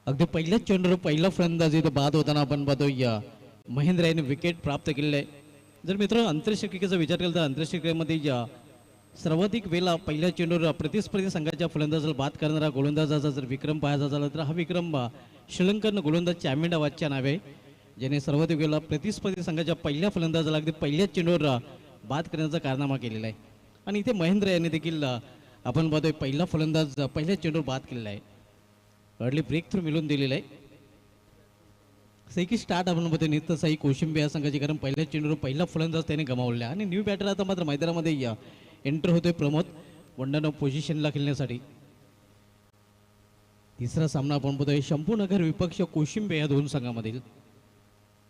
अगदी पहिल्याच चेंडूवर पहिला फलंदाजी इथं बाद होताना आपण पाहतोय महेंद्र याने विकेट प्राप्त केलेलं आहे. जर मित्र आंतरराष्ट्रीय क्रिकेटचा विचार केला तर आंतरराष्ट्रीय क्रिकेटमध्ये सर्वाधिक वेळा पहिल्या चेंडूवर प्रतिस्पर्धी संघाच्या फलंदाजाला बाद करणारा गोलंदाजाचा जर विक्रम पाहायचा झाला तर हा विक्रम श्रीलंकन गोलंदाज चॅमिंडा वाचच्या नावे आहे, ज्याने सर्वाधिक वेळा प्रतिस्पर्धी संघाच्या पहिल्या फलंदाजाला अगदी पहिल्याच चेंडूवर बाद करण्याचा कारनामा केलेला आहे. आणि इथे महेंद्र याने देखील आपण पाहतोय पहिला फलंदाज पहिल्याच चेंडूवर बाद केलेला आहे. अर्ली ब्रेक थ्रू मिळून दिलेला आहे. सही की स्टार्ट आपण बघतोय नित्य साई कोशिंबे या संघाची, कारण पहिल्या चेंडूवर पहिला फलंदाज त्याने गमावला आणि न्यू बॅटर आता मात्र मैदानामध्ये एंटर होतोय प्रमोद वंडन पोझिशनला खेळण्यासाठी. तिसरा सामना आपण बघतोय शंभूनगर विपक्ष कोशिंबे या दोन संघामधील.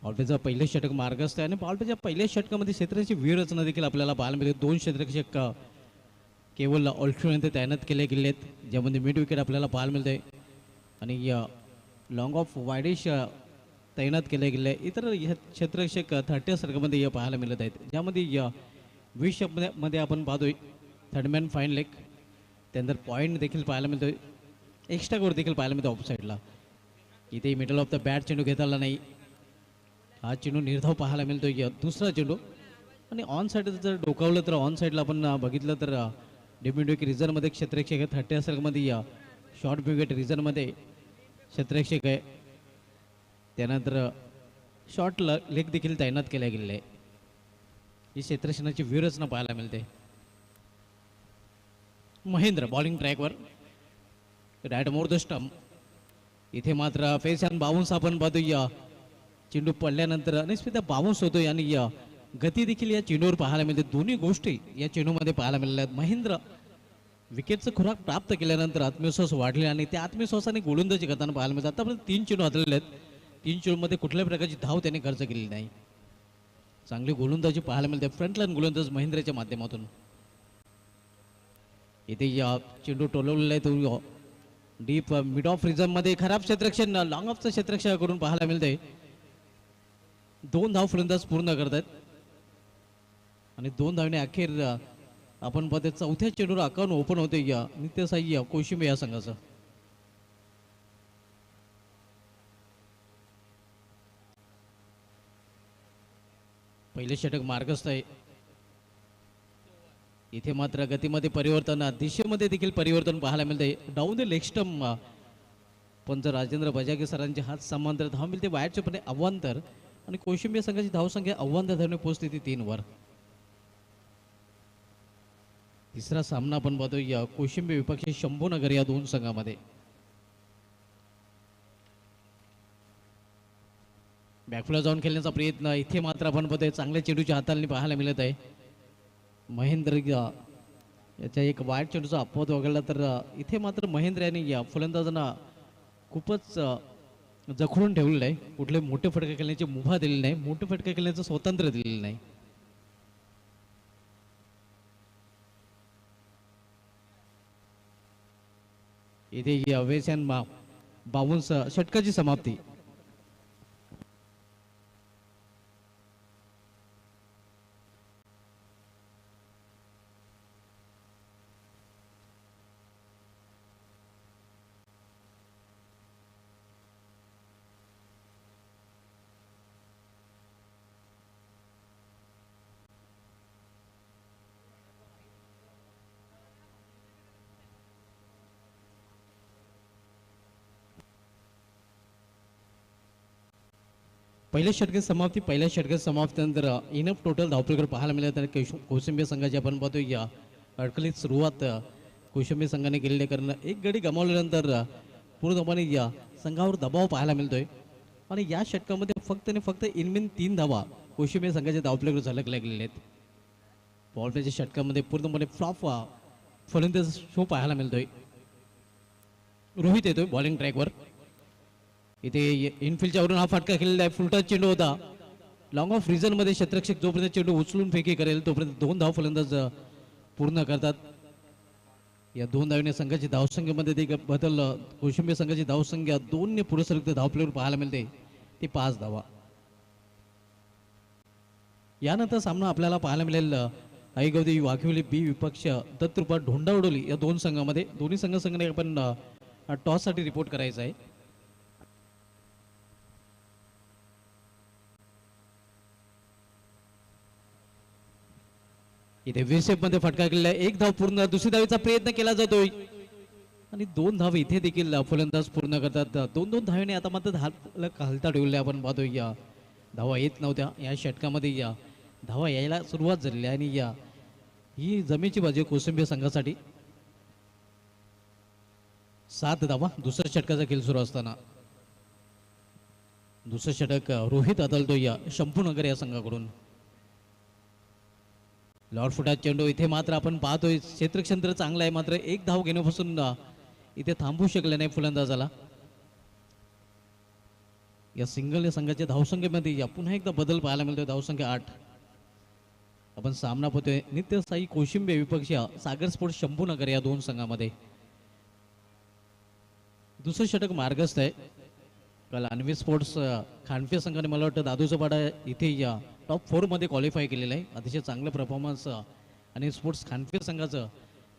पावलपेचा पहिले षटक मार्गस्थ आहे आणि पावलपेच्या पहिल्या षटकामध्ये क्षेत्राची व्यूहरचना देखील आपल्याला पाहायला मिळते. दोन क्षेत्ररक्षक केवळ ऑल्टरनेट तैनात केले गेले आहेत, ज्यामध्ये मिड विकेट आपल्याला पाहायला मिळते आणि लॉंग ऑफ वायडिश तैनात केले गेले. इतर क्षेत्ररक्षक 30 सर्कलमध्ये पाहायला मिळत आहेत, ज्यामध्ये 20 मध्ये आपण पाहतोय थर्डमॅन फाईन लेग, त्यानंतर पॉईंट देखील पाहायला मिळतोय, एक्स्ट्रा गोल देखील पाहायला मिळतो ऑफ साईडला. इथे मिडल ऑफ द बॅट चेंडू घेता आला नाही, हा चेंडू निर्धाव पाहायला मिळतोय. दुसरा चेंडू आणि ऑन साईड जर डोकावलं तर ऑन साईडला आपण बघितलं तर डेब्युटी रिझर्वमध्ये क्षेत्ररक्षक 30 सर्कलमध्ये शॉर्ट विकेट रिझर्वमध्ये क्षेत्ररक्षक आहे. त्यानंतर शॉर्ट लेग देखील तैनात केल्या गेलेले आहे. ही क्षेत्ररक्षणाची व्यूहरचना पाहायला मिळते. महेंद्र बॉलिंग ट्रॅकवर राईट मोर द स्टंप. इथे मात्र फेस अँड बाउन्स आपण पाहतोय. चेंडू पडल्यानंतर अनिश्चित बाउन्स होतोय आणि गती देखील या चेंडूवर पाहायला मिळते. दोन्ही गोष्टी या चेंडूमध्ये पाहायला मिळाल्या आहेत. महेंद्र विकेटचं खुराक प्राप्त केल्यानंतर आत्मविश्वास वाढले आणि त्या आत्मविश्वासाने गोलंदाजी करताना पाहायला मिळतात. आतापर्यंत 3 चेंडू हातलेले आहेत. 3 चेंडूमध्ये कुठल्याही प्रकारची धाव त्याने खर्च केलेली नाही. चांगली गोलंदाजी पाहायला मिळते फ्रंटलाईन गोलंदाज महेंद्रच्या माध्यमातून. इथे चेंडू टोलवलेला आहे तो डीप मिड ऑफ रिझर्वमध्ये. खराब क्षेत्ररक्षण लॉंग ऑफचं क्षेत्ररक्षण करून पाहायला मिळते. 2 धाव फलंदाज पूर्ण करतात आणि 2 धावने अखेर आपण पाहतो चौथ्या चेंडूवर अकाउंट ओपन होते नित्य साई कोशिंबे या संघाचं. पहिले षटक मार्गस्थ आहे. इथे मात्र गतीमध्ये परिवर्तन, दिशेमध्ये देखील परिवर्तन पाहायला मिळते. डाऊन द लेग स्टंप पंच राजेंद्र बजागे सरांचे हात समांतर धाव मिळते वायरच्या पणे अव्वांतर आणि कोशिंबे संघाची धावसंख्या अव्वांतर धावने पोहोचते ती 3 वर. तिसरा सामना आपण पाहतोय कोशिंबे विपक्ष शंभूनगर या दोन संघामध्ये. बॅकफुला जाऊन खेळण्याचा प्रयत्न. इथे मात्र आपण पाहतोय चांगल्या चेंडूच्या हाताळणी पाहायला मिळत आहे. महेंद्र याच्या एक वाईट चेंडूचा अपवाद वगळला तर इथे मात्र महेंद्र यांनी फलंदाजांना खूपच जखडून ठेवलेलं आहे. कुठले मोठे फटके खेळण्याची मुभा दिलेली नाही, मोठे फटके खेळण्याचं स्वातंत्र्य दिलेलं नाही. इथे वेस अँड बाउन्स षटकाची समाप्ती. पहिल्या षटकात समाप्तीनंतर इनफ टोटल धावफलक पाहायला मिळाले. तर कोशिंबे संघाची आपण पाहतोय अडकलीत सुरुवात कोशिंबे संघाने केलेली, कारण एक गडी गमावल्यानंतर पूर्णपणे संघावर दबाव पाहायला मिळतोय आणि या षटकामध्ये फक्त इनमिन 3 धावा कोशिंबे संघाच्या धावफलकावर झलकल्या गेलेल्या आहेत. बॉलपेच्या षटकामध्ये पूर्णपणे फ्लॉप फलंदाज शो पाहायला मिळतोय. रोहित येतोय बॉलिंग ट्रॅकवर. इथे इनफिल्डच्या वरून हा फटका खेळलेला आहे. फुलटा चेंडू होता. लॉंग ऑफ रिझनमध्ये क्षेत्ररक्षक जोपर्यंत चेंडू उचलून फेकी करेल तोपर्यंत 2 धाव फलंदाज पूर्ण करतात. या 2 धावने संघाची धावसंख्येमध्ये देखील बदल. कोशिंबे संघाची धावसंख्या 2 ने पुढे सरकते धावफलकावर पाहायला मिळते ती 5 धावा. यानंतर सामना आपल्याला पाहायला मिळेल आईगवदी वाघिवली बी विपक्ष दत्तरूपा ढोंडावडोली या 2 संघामध्ये. दोन्ही संघाने आपण टॉससाठी रिपोर्ट करायचा आहे. इथे विसेप मध्ये फटका केलेला आहे. एक धाव पूर्ण, दुसरी धावेचा प्रयत्न केला जातोय आणि दोन धाव इथे देखील फलंदाज पूर्ण करतात. दोन दोन धावेने आता मात्र हालता ठेवले आपण पाहतोय. या धावा येत नव्हत्या या षटकामध्ये, या धावा यायला सुरुवात झालेली आहे आणि या ही जमेची बाजू कोशिंबीर संघासाठी. 7 धावा दुसऱ्या षटकाचा खेळ सुरू असताना दुसरं षटक रोहित अदलतो या शंभूनगर या संघाकडून. लॉर्ड फुटात चेंडू, इथे मात्र आपण पाहतोय क्षेत्रक्षेत्र चांगलं आहे, मात्र एक धाव घेण्यापासून इथे थांबू शकले नाही फलंदाजाला. या सिंगल संघाच्या धावसंख्येमध्ये या पुन्हा एकदा बदल पाहायला मिळतोय. धावसंख्या 8. आपण सामना पाहतोय नित्यसाई कोशिंबे विपक्ष सागर स्पोर्ट्स शंभूनगर या दोन संघामध्ये. दुसरं षटक मार्गस्थ आहे. काल अन्वी स्पोर्ट्स खांडपे संघाने मला वाटतं दादूचा पाडा इथे या टॉप 4 मध्ये क्वालिफाय केलेलं आहे. अतिशय चांगलं परफॉर्मन्स आणि स्पोर्ट्स खांडपे संघाचं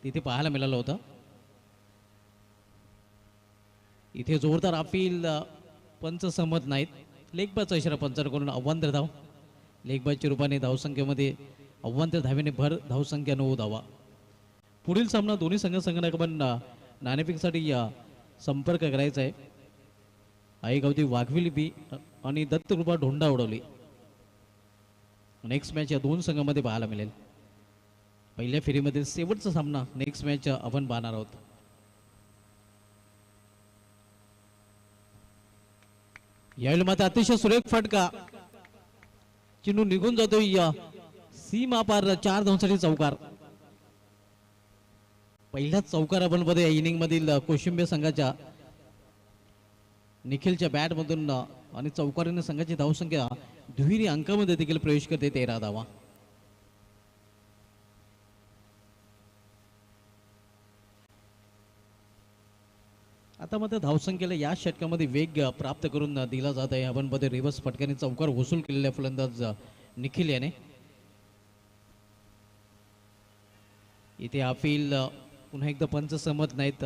तिथे पाहायला मिळालं होतं. इथे जोरदार अपील, पंच सहमत नाहीत. लेगबाजचा इशारा पंचांकडून. अव्वांतर धाव लेगबाजच्या रूपाने धावसंख्येमध्ये अव्वांतर धावेने भर, धावसंख्या 9 धावा. पुढील सामना दोन्ही संघांना आपण नाणेफेकसाठी संपर्क करायचा आहे. आईगावती वाघविली बी आणि दत्तकृपा ढोंडा उडवली. नेक्स्ट मॅच या दोन संघांमध्ये पाहायला मिळेल. पहिल्या फेरीमध्ये शेवटचा सामना नेक्स्ट मॅच आपण पाहणार आहोत. यावेळी मात्र अतिशय सुरेख फटका, चेंडू निघून जातोय या सीमा पार. 4 धावांसाठी चौकार. पहिल्याच चौकार आपण बघतो या इनिंग मधील कोशिंबे संघाच्या निखिलच्या बॅट मधून आणि चौकारीने संघाची धावसंख्या दुहेरी अंकामध्ये देखील प्रवेश करते. 13 धावा. आता मात्र धावसंख्येला या षटकामध्ये वेग प्राप्त करून दिला जात आहे. आपण बघतो रिव्हर्स फटक्याने चौकार वसूल केलेला फलंदाज निखिल याने. इथे अपील, पुन्हा एकदा पंच सहमत नाहीत.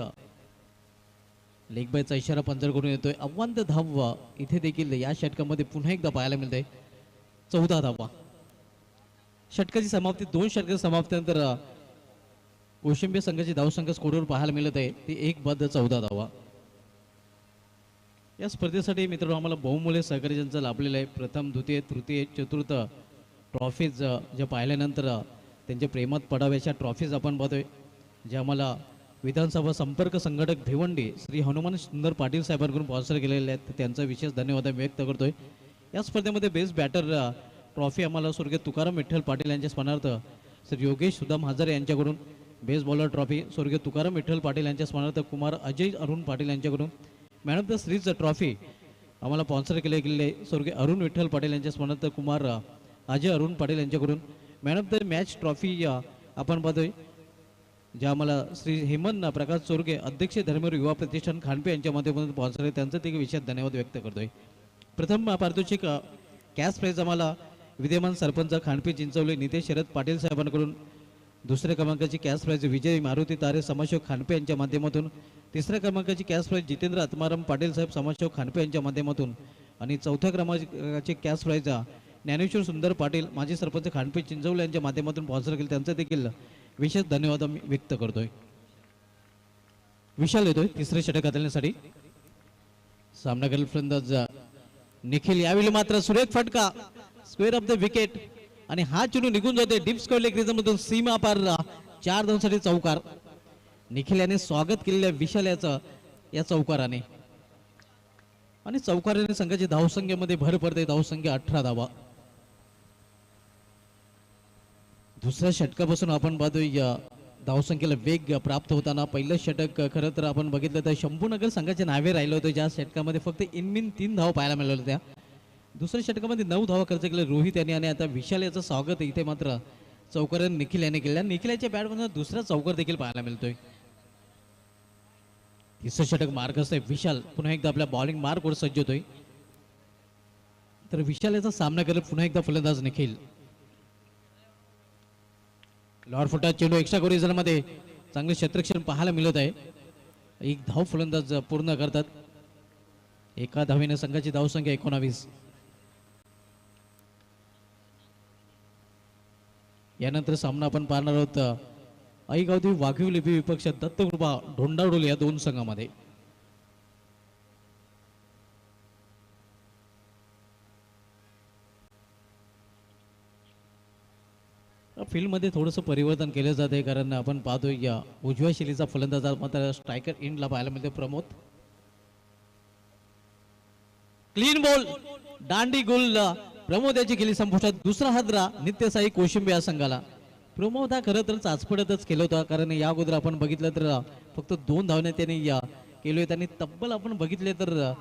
लेगबायचा इशारा पंचांकडून येतोय. अव्वांतर धाव इथे देखील या षटकामध्ये पुन्हा एकदा पाहायला मिळते. 14 धावा. षटकाची समाप्ती, 2 षटकाची समाप्तीनंतर कोशिंबे संघाची धावसंख्या स्कोरवर पाहायला मिळत आहे ती 1/14 धावा. या स्पर्धेसाठी मित्रांनो आम्हाला बहुमूल्य सहकारी ज्यांचं लाभलेलं आहे. प्रथम, द्वितीय, तृतीय, चतुर्थ ट्रॉफीज ज्या पाहिल्यानंतर त्यांच्या प्रेमात पडाव्याच्या ट्रॉफीज आपण पाहतोय, ज्या आम्हाला विधानसभा संपर्क संघटक भिवंडी श्री हनुमान सुंदर पाटील साहेबांकडून स्पॉन्सर केलेले आहेत. त्यांचा विशेष धन्यवाद व्यक्त करतोय. या स्पर्धेमध्ये बेस्ट बॅटर ट्रॉफी आम्हाला स्वर्गीय तुकाराम विठ्ठल पाटील यांच्या स्मरणार्थ श्री योगेश सुदाम हजारे यांच्याकडून. बेस्ट बॉलर ट्रॉफी स्वर्गीय तुकाराम विठ्ठल पाटील यांच्या स्मरणार्थ कुमार अजय अरुण पाटील यांच्याकडून. Man of the series trophy आम्हाला स्पॉन्सर केले गेले स्वर्गीय अरुण विठ्ठल पाटील यांच्या स्मरणार्थ कुमार अजय अरुण पाटील यांच्याकडून. Man of the match trophy आपण पाहतोय ज्या आम्हाला श्री हेमंत प्रकाश चोरगे अध्यक्ष धर्मवीर युवा प्रतिष्ठान खांडपे यांच्या माध्यमातून स्पॉन्सर आहे. त्यांचं देखील विशेष धन्यवाद व्यक्त करतोय. प्रथम पारितोषिक कॅश प्राईज आम्हाला विद्यमान सरपंच खांडपे चिंचवले नितेश शरद पाटील साहेबांकडून. दुसऱ्या क्रमांकाची कॅश प्राईज विजय मारुती तारे समाजसेवक खांडपे यांच्या माध्यमातून. तिसऱ्या क्रमांकाची कॅश प्राईज जितेंद्र आत्माराम पाटील साहेब समाजसेवक खांडपे यांच्या माध्यमातून. आणि चौथ्या क्रमांकाची कॅश प्राईज ज्ञानेश्वर सुंदर पाटील माजी सरपंच खांडपे चिंचवले यांच्या माध्यमातून स्पॉन्सर केले. त्यांचं देखील विशेष धन्यवाद आम्ही व्यक्त करतोय. विशाल येतोय तिसरे षटक हाताळण्यासाठी. सामना करेल फलंदाज निखिल. यावेळी मात्र सुरेख फटका, स्क्वेअर ऑफ द विकेट आणि हा चेंडू निघून जाते डीप स्क्वेअर लेग रिजनमधून सीमा पार. 4 धावांसाठी चौकार. निखिल याने स्वागत केलेल्या विशाल याचं या चौकाराने आणि चौकाराने संघाची धावसंख्येमध्ये भर पडते. धावसंख्या 18 धावा. दुसऱ्या षटकापासून आपण पाहतोय या धावसंख्येला वेग प्राप्त होताना. पहिलं षटक खरं तर आपण बघितलं तर शंभूनगर संघाच्या नावे राहिलं होतं, ज्या षटकामध्ये फक्त इनमिन 3 धावा पाहायला मिळाल्या होत्या. दुसऱ्या षटकामध्ये 9 धावा खर्च केले रोहित यांनी आणि आता विशाल याचं स्वागत इथे मात्र चौकार निखिल याने केलं. निखिलाच्या बॅटमधून दुसरा चौकार देखील पाहायला मिळतोय. तिसरं षटक मार्गस्थ आहे. विशाल पुन्हा एकदा आपल्या बॉलिंग मार्कवर सज्ज होतोय. तर विशाल याचा सामना करत पुन्हा एकदा फलंदाज निखिल. लॉर्ड फुटा चेंडू एक्स्ट्रा कोरिजन मध्ये चांगले क्षेत्रक्षण पाहायला मिळत आहे. 1 धाव फलंदाज पूर्ण करतात. एका धावेने संघाची धावसंख्या 19. यानंतर सामना आपण पाहणार आहोत आईगावदेवी वाघीव लिपी विपक्ष दत्तकृपा ढोंडाडोल या दोन संघामध्ये. फील्डमध्ये थोडंसं परिवर्तन केलं जाते कारण आपण पाहतोय या उजव्या शैलीचा फलंदाज मात्र स्ट्रायकर एंडला पाहायला मिळते प्रमोद. क्लीन बॉल दांडी गोल प्रमोद याची केली संपुष्टात. दुसरा हादरा नित्यसाई कोशिंबे या संघाला. प्रमोद हा खरं तर चाचपडतच केलं होता कारण या अगोदर आपण बघितलं तर फक्त 2 धावने त्यांनी केले. त्यांनी तब्बल आपण बघितले तर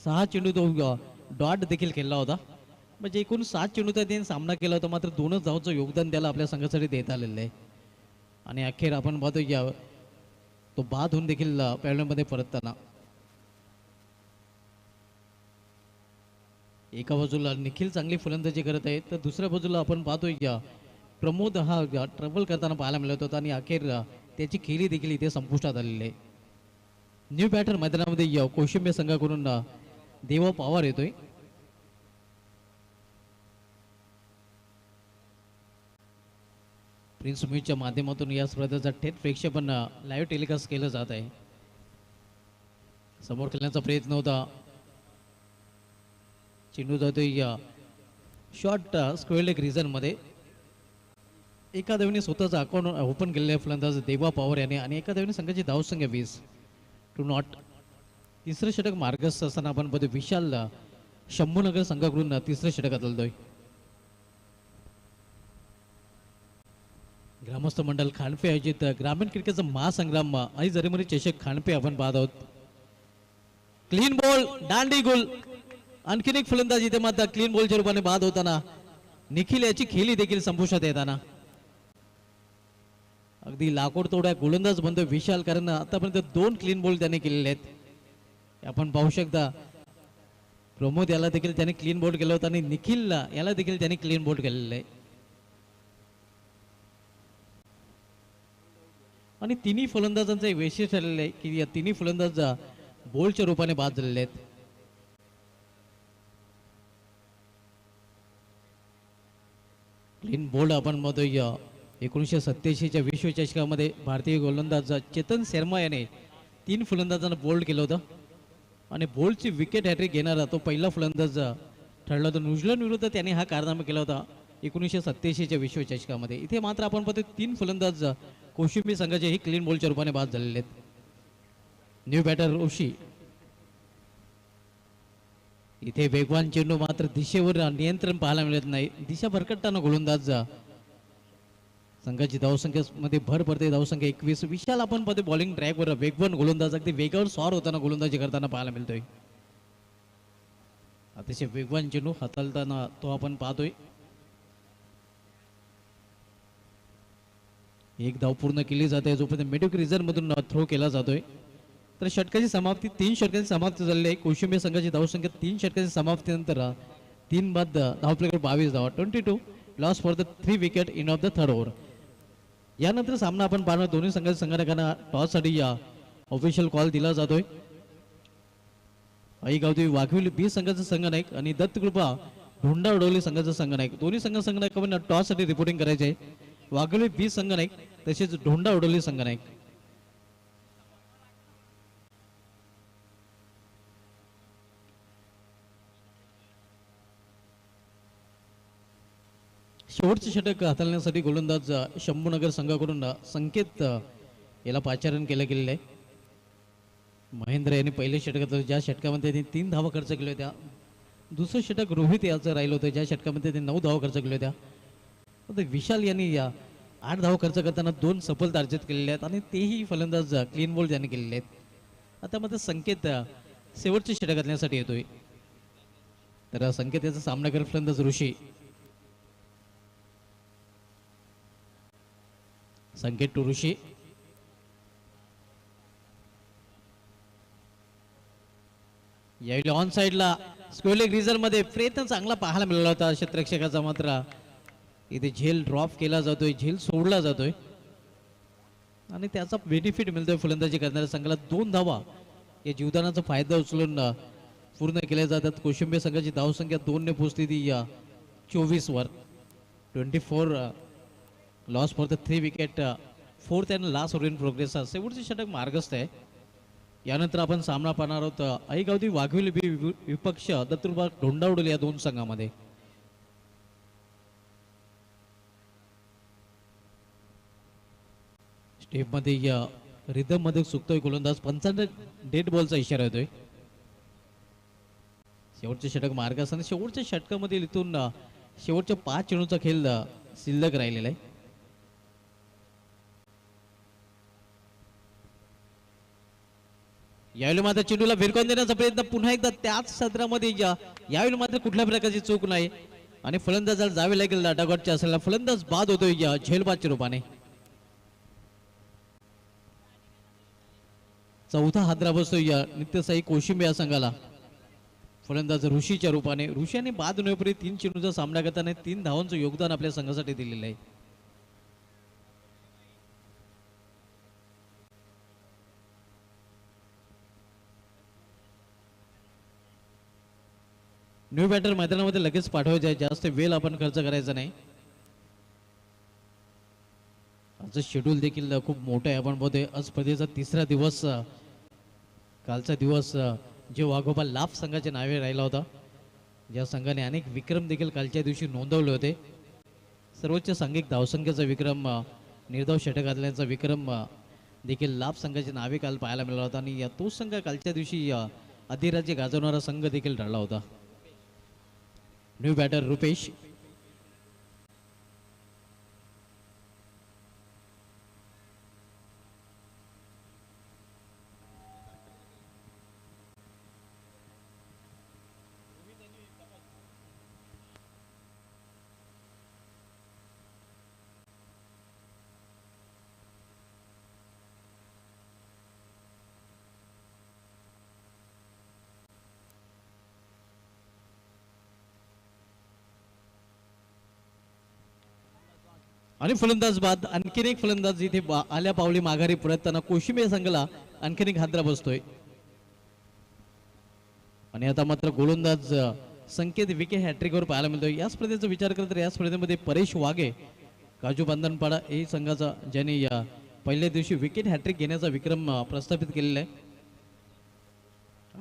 6 चेंडू तो डॉट देखील खेळला होता. म्हणजे एकूण 7 चेंडूचा त्यांनी सामना केला होता मात्र 2च धावचं योगदान त्याला आपल्या संघासाठी देता आलेलं आहे. आणि अखेर आपण पाहतो या तो बाद होऊन देखील पॅडमध्ये परतताना एका बाजूला निखिल चांगली फलंदाजी करत आहे तर दुसऱ्या बाजूला आपण पाहतोय या प्रमोद हा ट्रबल करताना पाहायला मिळत होता आणि अखेर त्याची खेळी देखील इथे संपुष्टात आलेली आहे. न्यू बॅटर मैदानामध्ये कोशिंबे संघाकडून देवा पवार येतोय. प्रिन्स म्यूजच्या माध्यमातून या स्पर्धेचा थेट प्रेक्षेपण लाईव्ह टेलिकास्ट केलं जात आहे. समोर खेळण्याचा प्रयत्न होता. चेंडू जातोय या शॉर्ट स्क्वेअर लेग रिजन मध्ये. एका धावेने स्वतःचा अकाउंट ओपन केलेले फलंदाज देवा पवार याने आणि एका धावेने संघाची धावसंख्या 20 टू नॉट. तिसरं षटक मार्गस्थ असताना आपण बघतो विशाल शंभूनगर संघाकडून तिसरं षटक बदलतोय. ग्रामस्थ मंडळ खांडपे आयोजित ग्रामीण क्रिकेटचा महासंग्राम आई जरीमरी चषक खांडपे आपण पाहत आहोत. क्लीन बॉल दांडी गोल. आणखीन एक फलंदाज इथे मात्र क्लीन बॉलच्या रूपाने बाद होताना निखिल याची खेळी देखील संपुष्टात येताना अगदी लाकोड तोड्या गोलंदाज बनतो विशाल कारण आतापर्यंत 2 क्लीन बॉल त्याने केलेले आहेत. आपण पाहू शकता प्रमोद याला देखील त्याने क्लीन बॉल केला होता आणि निखिल याला देखील त्याने क्लीन बॉल केलेलं आहे. आणि तिन्ही फलंदाजांचं एक वैशिष्ट्य झालेलं आहे की या तिन्ही फलंदाज बॉलच्या रूपाने बाद झालेले आहेत. क्लीन बोल्ड आपण म्हणतोय 1987च्या विश्वचषकामध्ये भारतीय गोलंदाज चेतन शर्मा याने 3 फलंदाजांना बोल्ड केलं होतं आणि बोल्डची विकेट हॅट्रिक घेणारा तो पहिला फलंदाज ठरला होता. न्यूझीलंड विरुद्ध त्याने हा कारनामा केला होता 1987च्या विश्वचषकामध्ये. इथे मात्र आपण पाहतो 3 फलंदाज कोशिंबी संघाचे ही क्लीन बॉलच्या रूपाने बाद झालेले आहेत. न्यू बॅटर ऋषी. इथे वेगवान चेंडू मात्र दिशेवर नियंत्रण पाहायला मिळत नाही. दिशा भरकटताना गोलंदाज संघाची धावसंख्या मध्ये भर पडते. धावसंख्या 21. विशाल आपण पाहतो बॉलिंग ड्राईव्हवर वेगवान गोलंदाज अगदी वेगावर स्वार होताना गोलंदाजी करताना पाहायला मिळतोय. अतिशय वेगवान चेंडू हाताळताना तो आपण पाहतोय. एक धाव पूर्ण केली जाते जोपर्यंत मिडविकेट रिझर्व्ह मधून थ्रो केला जातोय. तर षटकाची समाप्ती 3 षटकाची समाप्ती झालेली आहे. कोशिंबे संघाची धावसंख्या 3 षटकाची समाप्तीनंतर 3 बाद धावफलकावर 22 धावा. 22 loss for the 3 wicket in of the third over. यानंतर सामना आपण पाहणार दोन्ही संघाच्या संघटकांना टॉससाठी ऑफिशियल कॉल दिला जातोय. आईगावदेवी वाघिवली बी संघाचा संघनायक आणि दत्तकृपा ढोंडाडोली संघाचा संघनायक दोन्ही संघनायकांना टॉससाठी रिपोर्टिंग करायचे आहे. वाघिवली बी संघनायक तसेच ढोंडाडोली संघनायक. शेवटचे षटक हाताळण्यासाठी गोलंदाज शंभूनगर संघाकडून संकेत याला पाचारण केलं गेलेलं आहे. महेंद्र यांनी पहिले षटकात ज्या षटकामध्ये त्यांनी 3 धावा खर्च केल्या होत्या. दुसरं षटक रोहित याचं राहिलं होतं ज्या षटकामध्ये त्यांनी 9 धावा खर्च केल्या होत्या. विशाल यांनी 8 धावा खर्च करताना 2 सफलता अर्जित केलेल्या आहेत आणि तेही फलंदाज क्लीन बॉल त्यांनी केलेले आहेत. आता मात्र संकेत शेवटच्या षटक घालण्यासाठी येतोय. तर संकेत याचा सामना करत फलंदाज ऋषी. संकेत टू ऋषी. यावेळी ऑन साइडला स्क्वेअर लेग रिझर्व्ह मध्ये प्रयत्न चांगला पाहायला मिळाला होता क्षेत्ररक्षकाचा मात्र इथे झेल ड्रॉप केला जातोय. झेल सोडला जातोय आणि त्याचा बेनिफिट मिळतोय फलंदाजी करणाऱ्या संघाला. 2 धावा या जीवदानाचा फायदा उचलून पूर्ण केल्या जातात. कोशिंबे संघाची धावसंख्या 2 ने पोहोचली ती 24 वर. 24 loss for the 3 wicket. Fourth and last over in progress. शेवटचे षटक मार्गस्थ आहे. यानंतर आपण सामना पाहणार आहोत ऐगावती वाघविल विपक्ष दत्तुरबाग ढोंडावडोली या दोन संघामध्ये. स्टेप मध्ये रिदम मध्ये चुकतोय गोलंदाज. 55 डेड बॉलचा इशारा येतोय. शेवटचे षटक मार्ग असताना शेवटच्या षटकामध्ये इथून शेवटच्या 5 चेंडूचा खेळ शिल्लक राहिलेला आहे. यावेळी मात्र चेंडूला भिरकावून देण्याचा प्रयत्न पुन्हा एकदा त्याच सत्रामध्ये यावेळी मात्र कुठल्या प्रकारची चूक नाही आणि फलंदाजाला जावे लागेल डागॉटच्या असलेला फलंदाज बाद होतोय झेलबादच्या रूपाने. चौथा हादरा बसतोय नित्यसाई कोशिंबे या संघाला. फलंदाज ऋषीच्या रूपाने. ऋषीने बाद होण्यापूर्वी 3 चेंडूचा सामना करताना 3 धावांचं योगदान आपल्या संघासाठी दिलेलं आहे. न्यू बॅटर मैदानामध्ये लगेच पाठवायचे आहे. जास्त वेळ आपण खर्च करायचा नाही. आजचं शेड्यूल देखील खूप मोठं आहे. आपण बोलतोय आज स्पर्धेचा 3रा दिवस. कालचा दिवस जे वाघोबा लाभ संघाच्या नावे राहिला होता. ज्या संघाने अनेक विक्रम देखील कालच्या दिवशी नोंदवले होते. सर्वोच्च सांघिक धावसंख्येचा विक्रम, निर्धाव षटक घातल्याचा विक्रम देखील लाभ संघाच्या नावे काल पाहायला मिळाला होता आणि तो संघ कालच्या दिवशी अधिराज्य गाजवणारा संघ देखील ठरला होता. New batter Rupesh. आणि फलंदाज बाद. आणखीन एक फलंदाज इथे आल्या पावली माघारी परतताना कोशिंबे संघाला आणखीन एक हादरा बसतोय. आणि आता मात्र गोलंदाज संकेत विके हॅट्रिकवर पाहायला मिळतोय. या स्पर्धेचा विचार केला तर या स्पर्धेमध्ये परेश वाघे काजू बांधणपाडा हे संघाचा ज्याने या पहिल्या दिवशी विकेट हॅट्रिक घेण्याचा विक्रम प्रस्थापित केलेला आहे.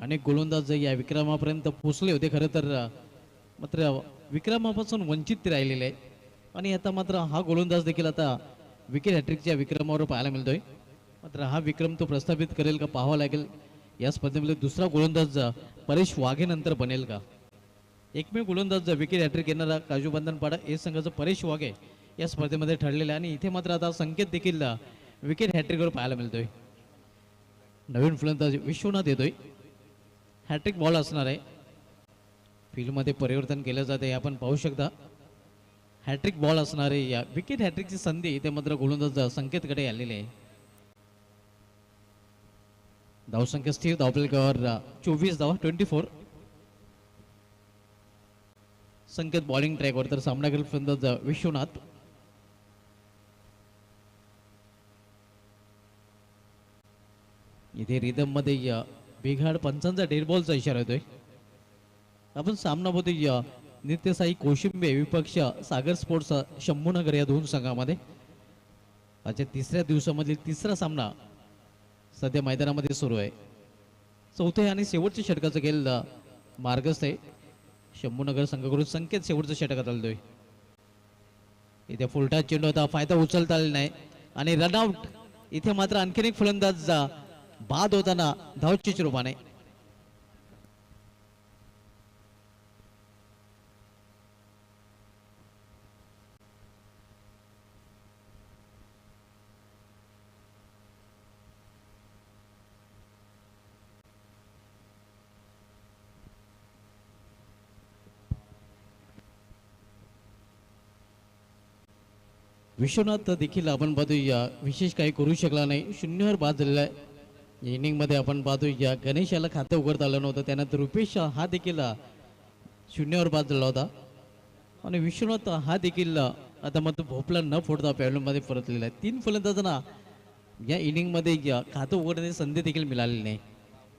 अनेक गोलंदाज या विक्रमापर्यंत पोहोचले होते. खरं तर मात्र विक्रमापासून वंचित राहिलेले आहे. आणि आता मात्र हा गोलंदाज देखील आता विकेट हॅट्रिकच्या विक्रमावर पाहायला मिळतोय. मात्र हा विक्रम तो प्रस्थापित करेल का पाहावा लागेल. या स्पर्धेमध्ये दुसरा गोलंदाज परेश वाघे नंतर बनेल का. एकमेव गोलंदाज विकेट हॅट्रिक घेणारा काजू बंधनपाडा हे संघाचं परेश वाघे या स्पर्धेमध्ये ठरलेलं आहे. आणि इथे मात्र आता संकेत देखील विकेट हॅट्रिकवर पाहायला मिळतोय. नवीन फलंदाज विश्वनाथ येतोय. हॅट्रिक बॉल असणार आहे. फील्डमध्ये परिवर्तन केलं जाते आपण पाहू शकता. हॅट्रिक बॉल असणारे या विकेट हॅट्रिकची संधी इथे मात्र गोलंदाज संकेतकडे आलेली आहे. धावसंख्या स्थिर. धावफलकावर 24 धावा 24. संकेत बॉलिंग ट्रॅकवर तर सामनावीर फलंदाज विश्वनाथ. इथे रिदम मध्ये बिघाड पंचांचा डेड बॉलचा इशारा येतोय. आपण सामना बघतोय नित्यसाई कोशिंबे विपक्ष सागर स्पोर्ट्स शंभूनगर या दोन संघामध्ये. आजच्या 3ऱ्या दिवसामधील 3रा सामना सध्या मैदानामध्ये सुरू आहे. चौथे आणि शेवटच्या षटकाचा खेळ मार्गस्थ आहे. शंभूनगर संघाकडून संकेत शेवटचं षटकात आलतोय. इथे फुलटा चेंडू होता. फायदा उचलता आलेला नाही आणि रनआउट. इथे मात्र आणखीन एक फलंदाज बाद होताना धावचीच्या रूपाने. विश्वनाथ देखील आपण पाहतोय विशेष काही करू शकला नाही. 0वर बाद झालेला आहे. इनिंग मध्ये आपण पाहतोय गणेश याला खातं उघडता आलं नव्हतं. त्यानंतर रुपेश हा देखील 0वर बाद झाला होता. आणि विश्वनाथ हा देखील आता मात्र भोपला न फोडता पॅव्हलियनमध्ये परतलेला आहे. 3 फलंदाजांना या इनिंग मध्ये खातं उघडण्याची संधी देखील मिळालेली नाही.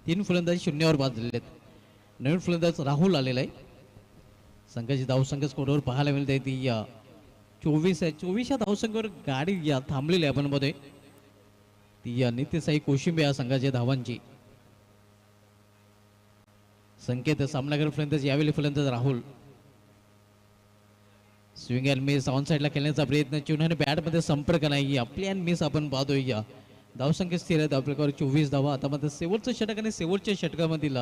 3 फलंदाज 0वर बाद झालेले आहेत. नवीन फलंदाज राहुल आलेला आहे. संघाची धावसंख्या स्कोरवर पाहायला मिळते ती 24 आहे. 24 या धावसंख्येवर गाडी या थांबलेली आहे आपण मध्ये ती या नित्यसाई कोशिंबे या संघाच्या धावांची संकेत सामनागरपर्यंत यावेळी फलंदाज Rahul swing and miss on साईडला खेळण्याचा प्रयत्न चिन्हाने बॅट मध्ये संपर्क नाही आपली अँड मिस आपण पाहतोय या धावसंख्या स्थिर आहेत आपल्याकडे 24 धावा. आता मात्र शेवटचं षटक आणि शेवटच्या षटकामधील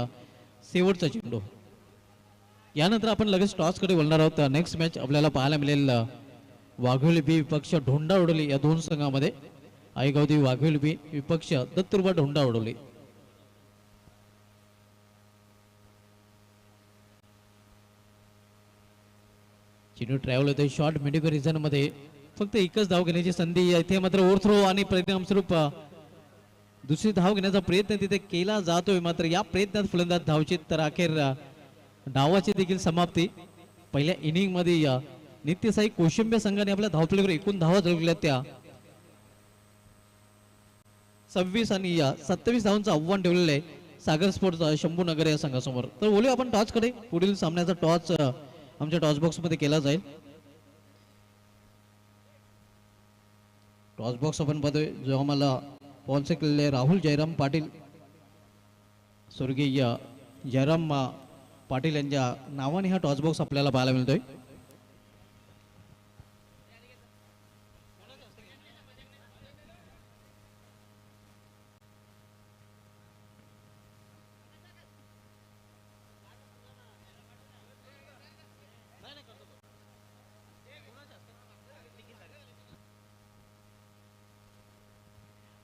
शेवटचा चेंडू यानंतर आपण लगेच टॉस कडे बोलणार आहोत. नेक्स्ट मॅच आपल्याला पाहायला मिळेल वाघोली बी विपक्ष ढोंडा उडवली या दोन संघामध्ये. आईगावदेवी वाघोली बी विपक्ष दत्तुर्बा ढोंडा उडवली. चिनू ट्रॅव्हल होते शॉर्ट मिडियम रिझन मध्ये फक्त एकच धाव घेण्याची संधी इथे मात्र ओव्हरथ्रो आणि परिणामस्वरूप दुसरी धाव घेण्याचा प्रयत्न तिथे केला जातोय. मात्र या प्रयत्नात फलंदाज धावचित तर अखेर डावाची देखील समाप्ती. पहिल्या इनिंग मध्ये या नित्यसाई कोशिंबे संघाने आपल्या धावपलीवर एकूण धावा जळवल्या त्या 26 आणि या 27 धावांचं आव्हान ठेवलेलं आहे सागर स्पोर्ट्स शंभूनगर या संघासमोर. तर बोलूया आपण टॉस कडे. पुढील सामन्याचा टॉस आमच्या टॉस बॉक्स मध्ये केला जाईल. टॉस बॉक्स आपण पाहतोय जो आम्हाला स्पॉन्सर केलेले राहुल जयराम पाटील स्वर्गीय जयराम पाटील यांच्या नावाने हा टॉस बॉक्स आपल्याला पाहायला मिळतोय.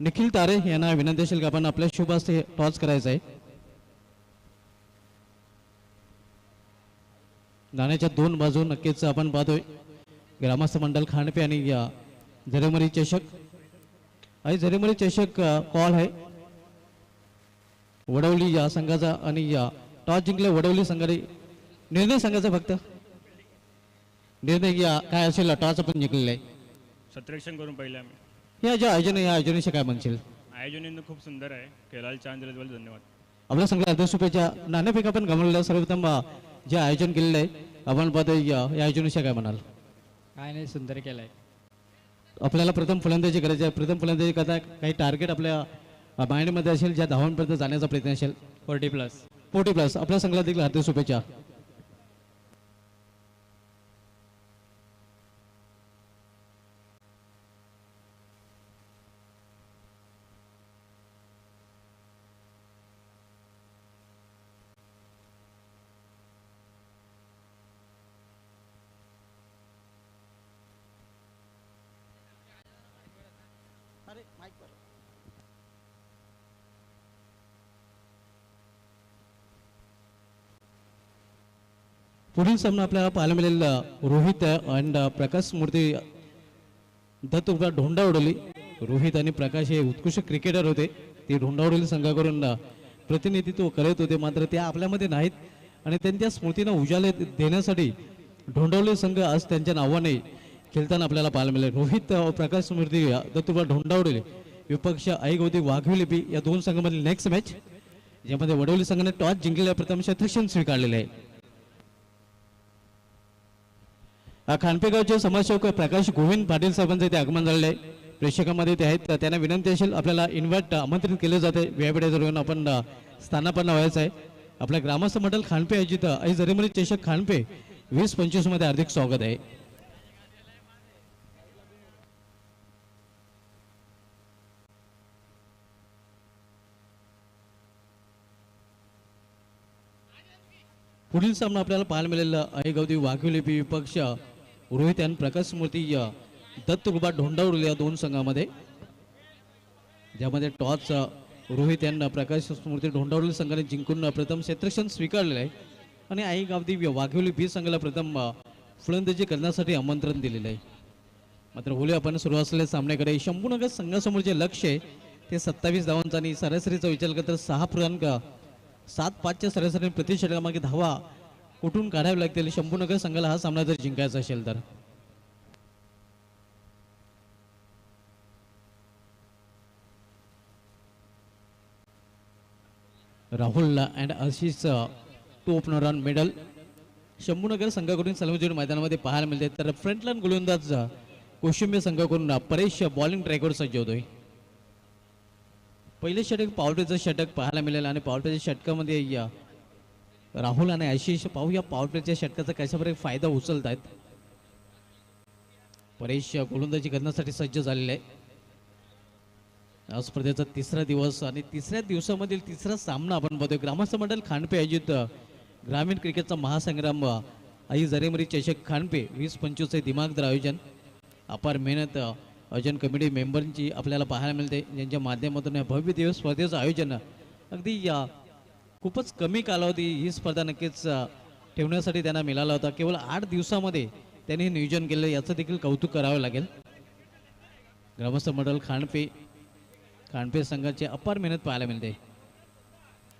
निखिल तारे यांना विनंती असेल की आपण आपल्या शुभ हस्ते टॉस करायचा आहे. नाण्याच्या दोन बाजू नक्कीच आपण पाहतोय ग्रामस्थ मंडल खांडपे आणि या झरेमरी चषक आणि झरेमरी चषक कॉल आहे वडवली या संघाचा आणि या टॉस जिंकले वडवली संघाने. निर्णय संघाचा फक्त निर्णय या काय असेल टॉस आपण जिंकलेला आहे. सत्रेक्षण करून पाहिले आम्ही. या जे आयोजन आहे या आयोजनाशी काय म्हणशील. आयोजन खूप सुंदर आहे. खेळायला छान दिल्याबद्दल धन्यवाद. आपल्या संघाला अर्ध्या रुपयाच्या नाणेफेक आपण गमावलेलं सर्वप्रथम जे आयोजन केलेलं आहे आपण पाहतोय या आयोजनाशी काय म्हणाल. काय नाही सुंदर केलंय. आपल्याला प्रथम फलंदाजी करायची आहे. प्रथम फलंदाजी करता काही टार्गेट आपल्या माइंडमध्ये असेल ज्या धावांपर्यंत जाण्याचा प्रयत्न असेल. 40+ आपल्या संघाला देखील अर्ध्या रुपयाच्या पुढील सामना आपल्याला पाहायला मिळेल रोहित अँड प्रकाश मूर्ती दत्तुर्बा ढोंडा उडवली. रोहित आणि प्रकाश हे उत्कृष्ट क्रिकेटर होते. ते ढोंडा उडवली संघाकडून प्रतिनिधित्व करत होते मात्र ते आपल्यामध्ये नाहीत आणि त्यांच्या स्मृतींना उजाले देण्यासाठी ढोंडवली संघ आज त्यांच्या नावाने खेळताना आपल्याला पाहायला मिळेल. रोहित प्रकाश स्मृती दत्तुर्बा ढोंडा उडवली विपक्ष आईगवती वाघविले बी या दोन संघामधील नेक्स्ट मॅच ज्यामध्ये वडवली संघाने टॉस जिंकलेल्या प्रथम क्षेत्ररक्षण स्वीकारलेले आहे. खानपेगावचे समाजसेवक प्रकाश गोविंद पाटील साहेबांचे ते आगमन झालेले आहे. प्रेक्षकांमध्ये ते आहेत. त्यांना विनंती असेल आपल्याला इन्व्हाइट आमंत्रित केले जाते. व्यायापीठावर येऊन आपण स्थानापन्न व्हायचं आहे. आपल्या ग्रामस्थ मंडळ खानपे आयोजित आई जरेमरी चषक खानपे 2025 मध्ये हार्दिक स्वागत आहे. पुढील सामना आपल्याला पाहायला मिळेल आईगावदी वाघोली विपक्ष रोहित आणि प्रकाश स्मृती दत्तुर्बा ढोंडा उडवली या दोन संघामध्ये ज्यामध्ये टॉस रोहित यांना प्रकाश स्मृती ढोंडा उडवली संघाने जिंकून प्रथम क्षेत्ररक्षण स्वीकारलेलं आहे आणि आईगावदी वाघोली बी संघाला प्रथम फलंदाजी करण्यासाठी आमंत्रण दिलेलं आहे. मात्र बोलूया आपण सुरू असलेल्या सामन्याकडे. शंभूनगर संघासमोर जे लक्ष आहे ते 27 धावांचा आणि सरासरीचा विचार केला तर 6.75च्या सरासरी प्रति षटकामागे धावा कुठून काढावे लागतील शंभूनगर संघाला हा सामना जर जिंकायचा असेल तर. Rahul and Ashish two opener on middle Shambhunagar संघाकडून सलामीच्या मैदानामध्ये पाहायला मिळते. तर फ्रंटलाईन गोलंदाज कोशिंबे संघाकडून परेश बॉलिंग ट्रॅकवर सज्ज होतोय. पहिले षटक पावटेचं षटक पाहायला मिळेल आणि पावटेच्या षटकामध्ये राहुल आणि आशिष पाहूया पावटेच्या षटकाचा कशाप्रकारे फायदा उचलत आहेत. परेश गोलंदाजी करण्यासाठी सज्ज झालेले आहे. या स्पर्धेचा तिसरा दिवस आणि तिसऱ्या दिवसामधील तिसरा सामना आपण बघतोय. ग्रामस्थ मंडळ खांडपे आयोजित ग्रामीण क्रिकेटचा महासंग्राम आई जरेमरी चषक खांडपे 20-25 दिमागदार आयोजन. अपार मेहनत आयोजन कमिटी मेंबरची आपल्याला पाहायला मिळते, ज्यांच्या माध्यमातून या भव्य दिवस स्पर्धेचं आयोजन अगदी खूपच कमी कालावधी ही स्पर्धा नक्कीच ठेवण्यासाठी त्यांना मिळाला होता. केवळ 8 दिवसामध्ये त्यांनी हे नियोजन केलं, याचं देखील कौतुक करावं लागेल. ग्रामस्थ मंडळ खांडपे संघाची अपार मेहनत पाहायला मिळते.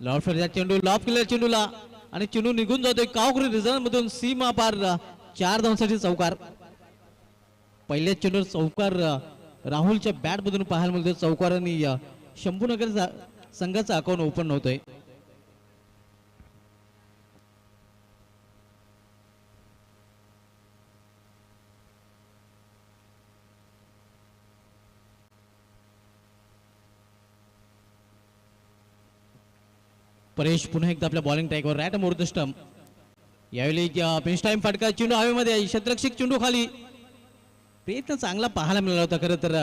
लॉर्ड फेरचा चेंडू लॉफ केलेला चेंडूला आणि चेंडू निघून जातोय कावकरी रिझर्व्ह मधून सीमा पार 4 धावांसाठी चौकार. पहिल्या चेंडूवर चौकार राहुलच्या बॅट मधून पाहायला मिळतोय. चौकारांनी शंभूनगर संघाचा अकाउंट ओपन होतोय. परेश पुन्हा एकदा आपल्या बॉलिंग ट्रॅकवर रॅट मोड स्टंप. यावेळी बेंच टाइम फटका चेंडू हवेमध्ये आहे. क्षेत्ररक्षक चेंडू खाली. प्रयत्न चांगला पाहायला मिळाला होता, खरं तर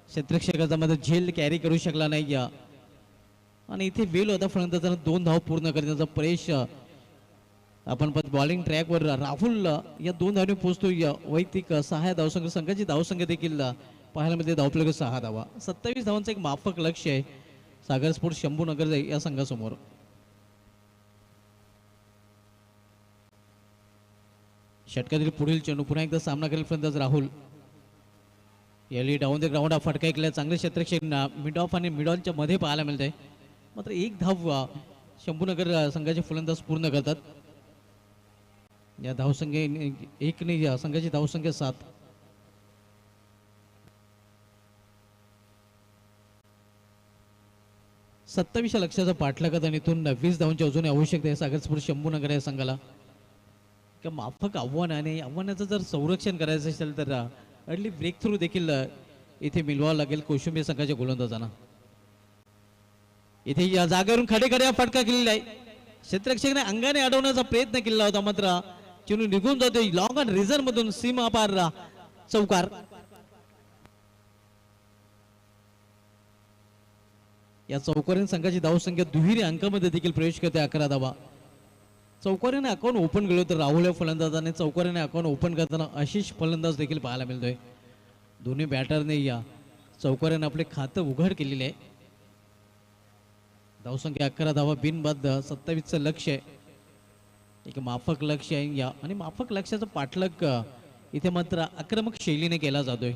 क्षेत्ररक्षकाचा मध्ये झेल कॅरी करू शकला नाही आणि इथे वेल होता फलंदाजांना 2 धाव पूर्ण करण्याचा. परेश आपण बॉलिंग ट्रॅकवर राहुल या 2 धावने पोहोचतोय. वैयक्तिक 6 धावसंख्या संघाची धावसंख्या देखील पाहायला मिळते. धावपलक 6 धावा. 27 धावांचं एक माफक लक्ष आहे सागर स्पोर्ट्स शंभूनगर या संघासमोर. षटकातील पुढील चेंडू पुन्हा एकदा सामना करेल फलंदाज राहुल. याली डाऊन द ग्राउंड हा फटका ऐकला. चांगले क्षेत्ररक्षक मिड ऑफ आणि मिड ऑनच्या मध्ये पाहायला मिळते. मात्र एक धाव शंभूनगर संघाचे फलंदाज पूर्ण करतात. या धावसंख्ये एकने या संघाची धावसंख्या 7. सत्तावीसच्या लक्षाचा पाठलागात आणि इथून 20 धावांची अजून आवश्यकता आहे सागर स्पोर्ट्स शंभूनगर या संघाला. किंवा माफक आव्हान आणि आव्हानाचं जर संरक्षण करायचं असेल तर अर्ली ब्रेक थ्रू देखील इथे मिळवावं लागेल कोशिंबे संघाच्या गोलंदाजांना. इथे या जागेवरून खडे फटका केलेला आहे. क्षेत्ररक्षकाने अंगाने अडवण्याचा प्रयत्न केला होता, मात्र चेंडू निघून जातोय लॉंग ऑन रिझर्व्ह मधून सीमा पार चौकार. या चौकारीन संघाची धावसंख्या दुहेरी अंकामध्ये देखील प्रवेश करते. 11 धावा. चौकारीने अकाउंट ओपन केलं तर राहुल या फलंदाजाने चौकारीने अकाउंट ओपन करताना आशिष फलंदाज देखील पाहायला मिळतोय. दोन्ही बॅटरने या चौकारीने आपले खातं उघड केलेले आहे. धावसंख्या 11 धावा बिनबाद. 27चं लक्ष आहे, एक माफक लक्ष आहे या आणि माफक लक्षाचा पाठलाग इथे मात्र आक्रमक शैलीने केला जातोय.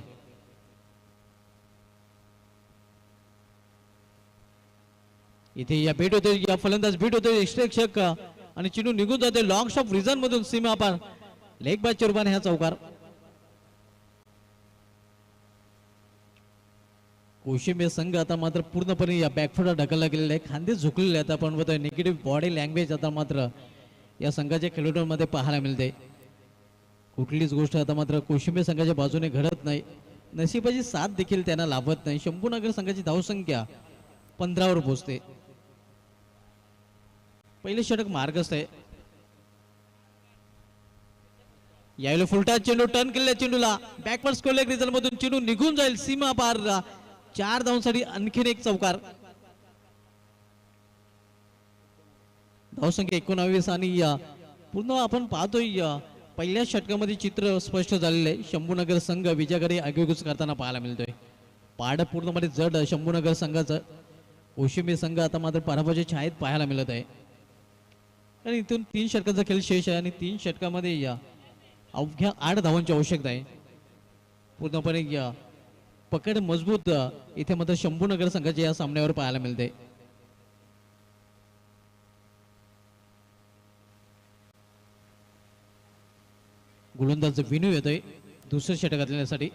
इथे या भेट होते, या फलंदाज भेट होते क्षेत्ररक्षक आणि चेंडू निघून जाते लॉंग शॉट रिझन मधून सीमा पार. लेग बाय रूपाने हा चौकार. कोशिंबे संघ आता मात्र पूर्णपणे या बॅकफुटला ढकलला गेलेला आहे. खांदे झुकलेले आहेत. आपण बघतोय निगेटिव्ह बॉडी लँग्वेज आता मात्र या संघाच्या खेळाडूंमध्ये पाहायला मिळते. कुठलीच गोष्ट आता मात्र कोशिंबे संघाच्या बाजूने घडत नाही. नशिबाची साथ देखील त्यांना लाभत नाही. शंभूनगर संघाची धावसंख्या 15 वर पोहोचते. पहिले षटक मार्गस्थ आहे. यावेळी फुलटा चेंडू टर्न केलेल्या चेंडूला बॅकवर्ड स्कोर लेग रिझल्ट मधून चेंडू निघून जाईल सीमा पार. 4 धावांसाठी आणखीन एक चौकार. धावसंख्या 19 आणि पूर्ण आपण पाहतोय पहिल्या षटकामध्ये चित्र स्पष्ट झालेलं आहे. शंभूनगर संघ विजयाकडे आगेकूच करताना पाहायला मिळतोय. पाड पूर्णपणे जड शंभूनगर संघाचं. कोशिंबे संघ आता मात्र पराभवाच्या छायेत पाहायला मिळत आहे. आणि इथून 3 षटकांचा खेळ शेष आहे आणि 3 षटकामध्ये अवघ्या 8 धावांची आवश्यकता आहे. पूर्णपणे पकड मजबूत इथे मात्र शंभूनगर संघाच्या या सामन्यावर पाहायला मिळते. गोलंदाज विनू येतोय दुसऱ्या षटकातल्यासाठी.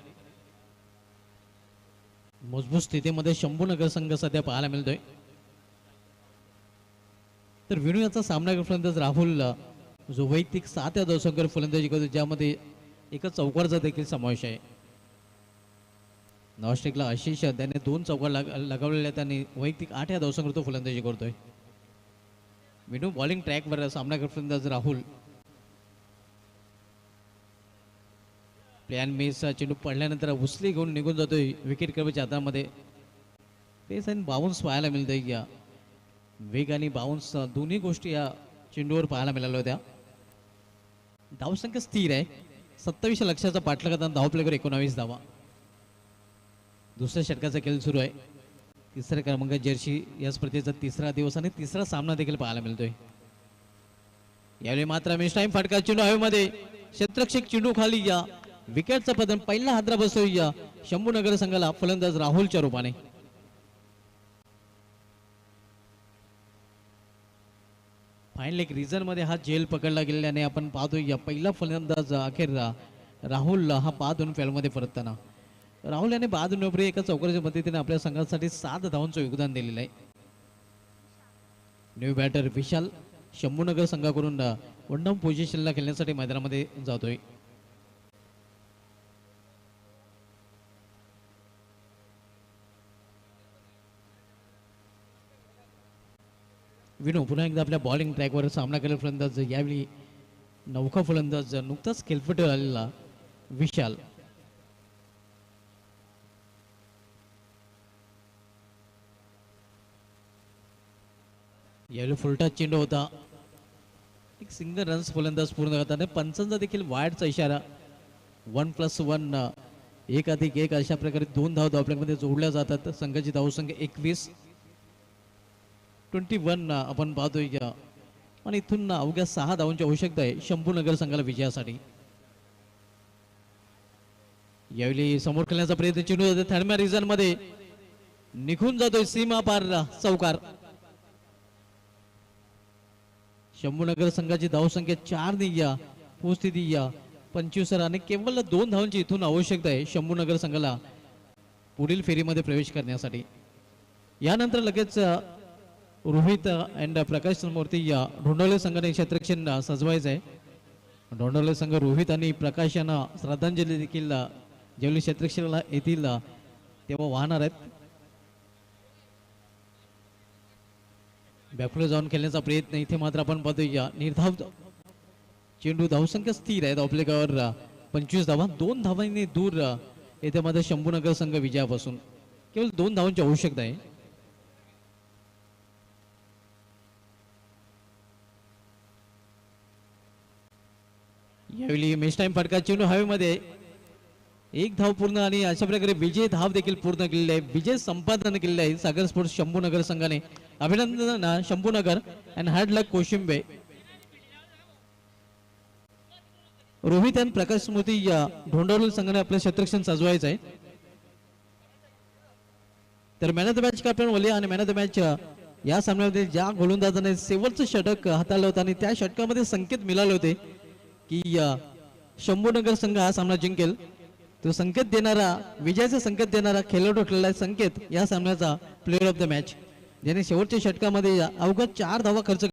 मजबूत स्थितीमध्ये शंभूनगर संघ सध्या पाहायला मिळतोय. तर विनू याचा सामना फलंदाज राहुल जो वैयक्तिक 7 या धावसंख्येवर फलंदाजी करतो, ज्यामध्ये एकच चौकारचा देखील समावेश आहे. नॉस्टिकला आशिष त्याने 2 चौकार लगावलेल्या त्यांनी वैयक्तिक 8 या धावसंख्येवर तो फलंदाजी करतोय. विनू बॉलिंग ट्रॅकवर सामनावीर फलंदाज राहुल. प्लॅन मेसचा चेंडू पडल्यानंतर उचली घेऊन निघून जातोय विकेट किपरच्या हातामध्ये. पेस आणि बाउन्स पाहायला मिळतंय. या वेग आणि बाउन्स दोन्ही गोष्टी या चेंडूवर पाहायला मिळाल्या होत्या. धावसंख्या स्थिर आहे. 27 लक्षाचा पाठला करताना धाव प्लेवर 19 धावा. दुसऱ्या षटकाचा खेळ सुरू आहे. तिसऱ्या क्रमांक जर्सी या स्पर्धेचा तिसरा दिवस आणि तिसरा सामना देखील पाहायला मिळतोय. यावेळी मात्र मिस टाइम फटका चेंडू हवेमध्ये. क्षेत्ररक्षक चेंडू खाली. या विकेटचा पतन पहिला हादरा बसतोय या शंभूनगर संघाला फलंदाज राहुलच्या रूपाने. फायनल एक रिझन मध्ये हा जेल पकडला गेल्याने आपण पाहतोय या पहिला फलंदाज अखेर राहुल हा बाद होऊन फॅलमध्ये परतताना. राहुल याने बाद होण्यापूर्वी एका चौकाराच्या मदतीने आपल्या संघासाठी 7 धावांचं योगदान दिलेलं आहे. न्यू बॅटर विशाल शंभूनगर संघाकडून वन डाऊन पोझिशनला खेळण्यासाठी मैदानामध्ये जातोय. विनू पुन्हा एकदा आपल्या बॉलिंग ट्रॅकवर सामना केलेला फलंदाज, यावेळी नौका फलंदाज नुकताच खेळपट्टीवर आलेला विशाल. यावेळी फुलटा चेंडू होता. एक सिंगल रन्स फलंदाज पूर्ण करताना पंचांचा देखील वाईडचा इशारा. 1+1 1+1 अशा प्रकारे 2 धाव धावपट्टीमध्ये जोडल्या जातात. संघाची धावसंख्या 21 आपण पाहतोय. आणि इथून अवघ्या 6 धावांची आवश्यकता आहे शंभूनगर संघाला विजयासाठी. यावेळी समोर खेळण्याचा प्रयत्न चेंडू होता थर्ड्या रिझन मध्ये निघून जातोय सीमा पार चौकार. शंभूनगर संघाची धावसंख्या 4 ने या पोहोचती या 25 आणि केवळ 2 धावांची इथून आवश्यकता आहे शंभूनगर संघाला पुढील फेरीमध्ये प्रवेश करण्यासाठी. यानंतर लगेच रोहित अँड प्रकाश मूर्ती या ढोंडवले संघाने क्षेत्ररक्षण सजवायचं आहे. ढोंडवले संघ रोहित आणि प्रकाश यांना श्रद्धांजली देखील ज्यावेळी क्षेत्ररक्षणाला येतील तेव्हा वाहणार आहेत. बॅकफुल जाऊन खेळण्याचा प्रयत्न इथे मात्र आपण पाहतोय या निर्धाव चेंडू. धावसंख्या स्थिर आहे धावपलेगावर 25 धावा. 2 धावांनी दूर येथे मात्र शंभूनगर संघ विजयापासून. केवळ 2 धावांची आवश्यकता आहे. यावेळी मेस टाइम फटका चेंडू हवेमध्ये. 1 धाव पूर्ण आणि अशा प्रकारे विजय धाव देखील पूर्ण केलेली आहे. विजय संपादन केलेले आहे सागर स्पोर्ट्स शंभूनगर संघाने. अभिनंदन शंभूनगर अँड हार्ड लक कोशिंबे. रोहित आणि प्रकाश स्मृती या ढोंडवली संघाने आपलं क्षेत्ररक्षण सजवायचं आहे. तर man of the match captain वले आणि मॅन ऑफ द मॅच या सामन्यामध्ये ज्या गोलंदाजाने शेवटचं षटक हाताळलं होतं आणि त्या षटकामध्ये संकेत मिळाले होते की शंभूनगर संघ हा सामना जिंकेल, तो संकेत देणारा विजयाचा संकेत देणारा खेळाडू ठरलेला संकेत या सामन्याचा प्लेअर ऑफ द मॅच, ज्याने शेवटच्या षटकामध्ये अवघ्या 4 धावा खर्च